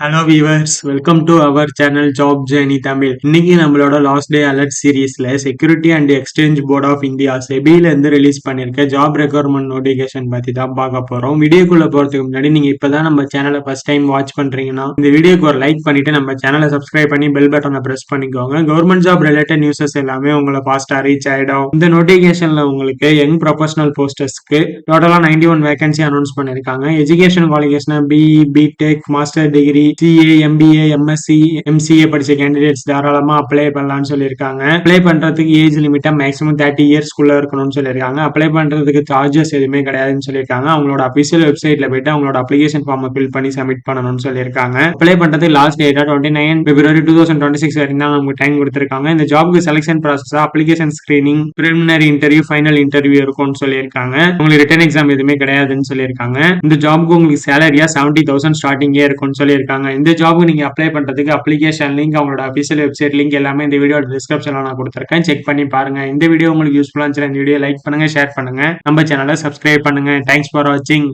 Hello viewers, welcome to our channel job journey Tamil. இன்னைக்கு நம்மளோட last day alert சீரீஸ்ல security and exchange board of India செபில இருந்து release பண்ணிருக்க ஜாப் ரெக்யர்மெண்ட் நோட்டிபிகேஷன் பத்தி தான் பார்க்க போறோம். வீடியோக்குள்ள போறதுக்கு முன்னாடி நீங்க இப்பதான் நம்ம சேனலை ஃபர்ஸ்ட் டைம் வாட்ச் பண்றீங்கன்னா இந்த வீடியோக்கு ஒரு லைக் பண்ணிட்டு நம்ம சேனலை சப்ஸ்கிரைப் பண்ணி பெல் பட்டனை பிரஸ் பண்ணிக்கோங்க. கவர்மெண்ட் ஜாப் ரிலேட்டட் நியூஸஸ் எல்லாமே உங்களை ஃபாஸ்டா ரீச் ஆயிடும். இந்த நோட்டிபிகேஷன்ல உங்களுக்கு யங் ப்ரொஃபஷனல் போஸ்டர்ஸ்க்கு டோட்டலா 91 வேகன்சி அனௌன்ஸ் பண்ணிருக்காங்க. Education qualification BE, BTech, master degree, CA, MBA, MSc, MCA படிச்ச கேண்டிடேட்ஸ் தாராளமா அப்ளை பண்ணலாம்னு சொல்லியிருக்காங்க. அப்ளை பண்றதுக்கு ஏஜ் லிமிட்டா மேக்ஸிமம் 30 இயர்ஸ்க்குள்ள இருக்கணும்னு சொல்லியிருக்காங்க. அப்ளை பண்றதுக்கு சார்ஜஸ் எதுவுமே கிடையாதுன்னு சொல்லியிருக்காங்க. அவங்களோட அபிஷியல் வெப்சைட்ல போயிட்டு அவங்களோட அப்ளிகேஷன் ஃபார்ம் ஃபில் பண்ணி சப்மிட் பண்ணணும்னு சொல்லியிருக்காங்க. அப்ளை பண்றது லாஸ்ட் டேட்டா 29 பிப்ரவரி 2026 வரைக்கும் தான் நமக்கு டைம் கொடுத்திருக்காங்க. இந்த ஜாப்க்கு selection process application screening, preliminary interview, final interview இருக்கும்னு சொல்லியிருக்காங்க. உங்களுக்கு ரிட்டன் எக்ஸாம் எதுவுமே கிடையாதுன்னு சொல்லியிருக்காங்க. இந்த ஜாப்க்கு உங்களுக்கு சேலரியா 70,000 ஸ்டார்டிங்கே இருக்கும்னு சொல்லியிருக்காங்க. இந்த ஜாப்க்கு நீங்க அப்ளை பண்றதுக்கு அப்ளிகேஷன் லிங்க், அவங்களோட அபிஷியல் வெப்சைட் லிங்க் எல்லாமே இந்த வீடியோ டிஸ்கிரிப்ஷன்ல நான் கொடுத்திருக்கேன். செக் பண்ணி பாருங்க. இந்த வீடியோ உங்களுக்கு யூஸ்ஃபுல்லா இருந்துச்சுன்னா இந்த வீடியோ லைக் பண்ணுங்க, ஷேர் பண்ணுங்க, நம்ம சேனலை சப்ஸ்கிரைப் பண்ணுங்க. தேங்க்ஸ் ஃபார் வாட்சிங்.